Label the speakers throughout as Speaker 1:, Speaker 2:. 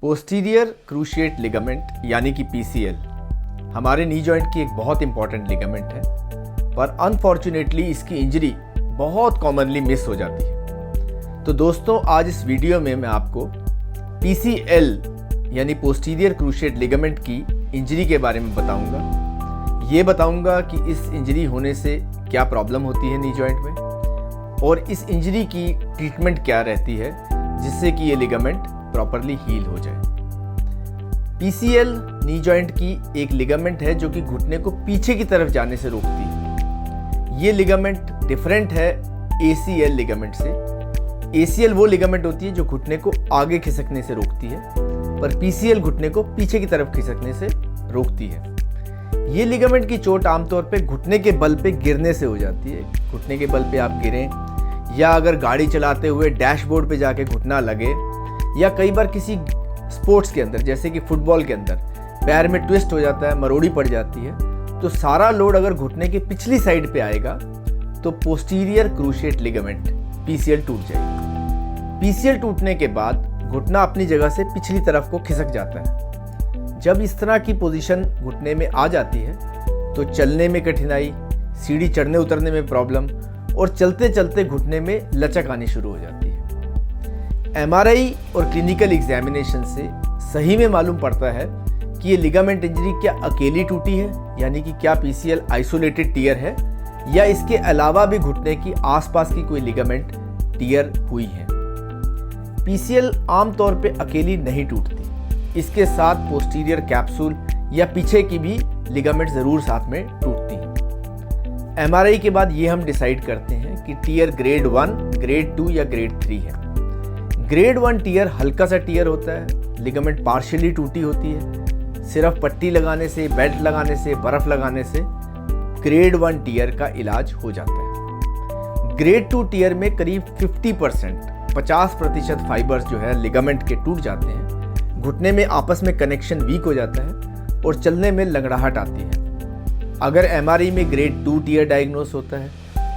Speaker 1: Posterior cruciate ligament यानी कि PCL हमारे नी जॉइंट की एक बहुत इंपॉर्टेंट लिगामेंट है, पर अनफॉर्चुनेटली इसकी इंजरी बहुत कॉमनली मिस हो जाती है। तो दोस्तों, आज इस वीडियो में मैं आपको पीसीएल यानी पोस्टीरियर क्रूशिएट लिगामेंट की इंजरी के बारे में बताऊंगा। ये बताऊंगा कि इस इंजरी होने से क्या प्रॉब्लम होती है नी जॉइंट में और इस इंजरी की ट्रीटमेंट क्या रहती है जिससे कि ये लिगामेंट प्रॉपरली हील हो जाए। पीसीएल नी जॉइंट की एक लिगामेंट है जो कि घुटने को पीछे की तरफ जाने से रोकती है। ये लिगामेंट डिफरेंट है एसीएल लिगामेंट से। एसीएल वो लिगामेंट होती है जो घुटने को आगे खिसकने से रोकती है, पर पीसीएल घुटने को पीछे की तरफ खिसकने से रोकती है। ये लिगामेंट की चोट आमतौर पे घुटने के बल पे गिरने से हो जाती है। घुटने के बल पे आप गिरें, या अगर गाड़ी चलाते हुए डैशबोर्ड पे जाके घुटना लगे, या कई बार किसी स्पोर्ट्स के अंदर जैसे कि फुटबॉल के अंदर पैर में ट्विस्ट हो जाता है, मरोड़ी पड़ जाती है, तो सारा लोड अगर घुटने की पिछली साइड पे आएगा तो पोस्टीरियर क्रूशिएट लिगामेंट पीसीएल टूट जाएगी। पीसीएल टूटने के बाद घुटना अपनी जगह से पिछली तरफ को खिसक जाता है। जब इस तरह की पोजीशन घुटने में आ जाती है तो चलने में कठिनाई, सीढ़ी चढ़ने उतरने में प्रॉब्लम और चलते चलते घुटने में लचक आनी शुरू हो जाती है। एमआरआई और क्लिनिकल एग्जामिनेशन से सही में मालूम पड़ता है कि ये लिगामेंट इंजरी क्या अकेली टूटी है, यानी कि क्या पीसीएल आइसोलेटेड टियर है, या इसके अलावा भी घुटने की आसपास की कोई लिगामेंट टियर हुई है। पीसीएल आमतौर पे अकेली नहीं टूटती, इसके साथ पोस्टीरियर कैप्सूल या पीछे की भी लिगामेंट जरूर साथ में टूटती है। एमआरआई के बाद ये हम डिसाइड करते हैं कि टियर ग्रेड 1, ग्रेड 2 या ग्रेड 3 है। ग्रेड 1 टियर हल्का सा टियर होता है, लिगामेंट पार्शियली टूटी होती है। सिर्फ पट्टी लगाने से, बेल्ट लगाने से, बर्फ लगाने से ग्रेड 1 टियर का इलाज हो जाता है। ग्रेड 2 टियर में करीब 50% फाइबर्स जो है लिगामेंट के टूट जाते हैं। घुटने में आपस में कनेक्शन वीक हो जाता है और चलने में लंगड़ाहट आती है। अगर एमआरआई में ग्रेड 2 टियर डायग्नोस होता है,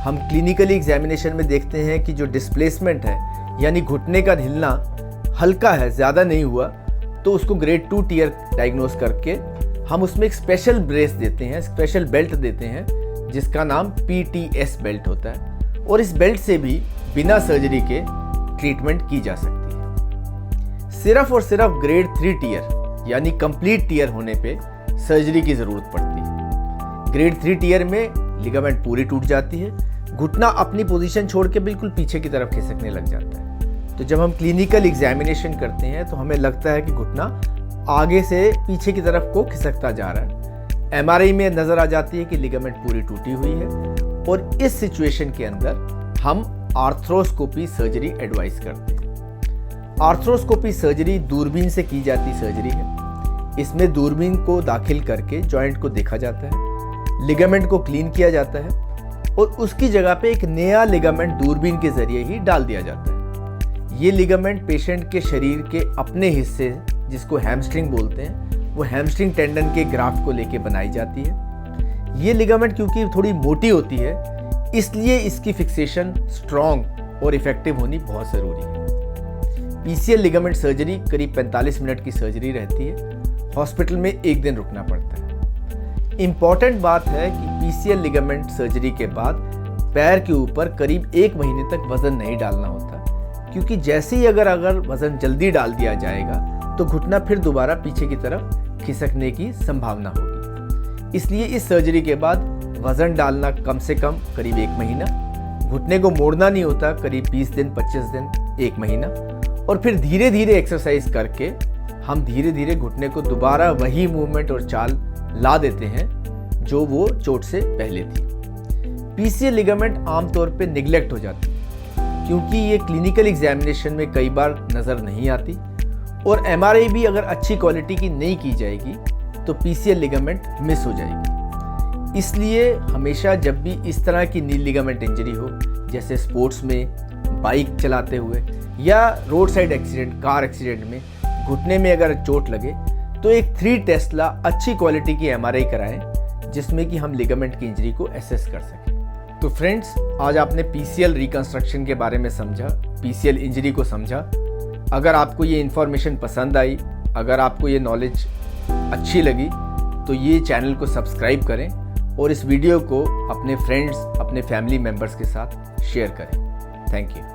Speaker 1: हम क्लिनिकली एग्जामिनेशन में देखते हैं कि जो डिस्प्लेसमेंट है यानी घुटने का हिलना हल्का है, ज़्यादा नहीं हुआ, तो उसको ग्रेड 2 टियर डायग्नोस करके हम उसमें एक स्पेशल ब्रेस देते हैं, स्पेशल बेल्ट देते हैं जिसका नाम पीटीएस बेल्ट होता है, और इस बेल्ट से भी बिना सर्जरी के ट्रीटमेंट की जा सकती है। सिर्फ और सिर्फ ग्रेड 3 टियर यानी कंप्लीट टियर होने पे सर्जरी की ज़रूरत पड़ती है। ग्रेड 3 टियर में लिगामेंट पूरी टूट जाती है, घुटना अपनी पोजीशन छोड़ के बिल्कुल पीछे की तरफ खिसकने लग जाता है। तो जब हम क्लिनिकल एग्जामिनेशन करते हैं तो हमें लगता है कि घुटना आगे से पीछे की तरफ को खिसकता जा रहा है। एमआरआई में नजर आ जाती है कि लिगामेंट पूरी टूटी हुई है, और इस सिचुएशन के अंदर हम आर्थ्रोस्कोपी सर्जरी एडवाइस करते हैं। आर्थ्रोस्कोपी सर्जरी दूरबीन से की जाती सर्जरी है। इसमें दूरबीन को दाखिल करके जॉइंट को देखा जाता है, लिगामेंट को क्लीन किया जाता है और उसकी जगह पे एक नया लिगामेंट दूरबीन के जरिए ही डाल दिया जाता है। ये लिगामेंट पेशेंट के शरीर के अपने हिस्से, जिसको हैमस्ट्रिंग बोलते हैं, वो हैमस्ट्रिंग टेंडन के ग्राफ्ट को लेके बनाई जाती है। ये लिगामेंट क्योंकि थोड़ी मोटी होती है, इसलिए इसकी फिक्सेशन स्ट्रॉन्ग और इफेक्टिव होनी बहुत ज़रूरी है। पीसीएल लिगामेंट सर्जरी करीब 45 मिनट की सर्जरी रहती है। हॉस्पिटल में 1 दिन रुकना पड़ता है। इम्पॉर्टेंट बात है कि पीसीएल लिगामेंट सर्जरी के बाद पैर के ऊपर करीब 1 महीने तक वजन नहीं डालना होता, क्योंकि जैसे ही अगर वजन जल्दी डाल दिया जाएगा तो घुटना फिर दोबारा पीछे की तरफ खिसकने की संभावना होगी। इसलिए इस सर्जरी के बाद वजन डालना कम से कम करीब 1 महीना, घुटने को मोड़ना नहीं होता करीब 20 दिन, 25 दिन, 1 महीना, और फिर धीरे धीरे एक्सरसाइज करके हम धीरे धीरे घुटने को दोबारा वही मूवमेंट और चाल ला देते हैं जो वो चोट से पहले थी। पीसीएल लिगामेंट आमतौर पे निगलेक्ट हो जाती है क्योंकि ये क्लिनिकल एग्जामिनेशन में कई बार नज़र नहीं आती, और एमआरआई भी अगर अच्छी क्वालिटी की नहीं की जाएगी तो पीसीएल लिगामेंट मिस हो जाएगी। इसलिए हमेशा जब भी इस तरह की नी लिगामेंट इंजरी हो, जैसे स्पोर्ट्स में, बाइक चलाते हुए या road side accident, car accident में घुटने में अगर चोट लगे, तो एक 3 टेस्ला अच्छी क्वालिटी की एमआरआई कराएं जिसमें कि हम लिगामेंट की इंजरी को एसेस कर सकें। तो फ्रेंड्स, आज आपने PCL रिकंस्ट्रक्शन के बारे में समझा, PCL इंजरी को समझा। अगर आपको ये इन्फॉर्मेशन पसंद आई, अगर आपको ये नॉलेज अच्छी लगी, तो ये चैनल को सब्सक्राइब करें और इस वीडियो को अपने फ्रेंड्स, अपने फैमिली मेम्बर्स के साथ शेयर करें। Thank you.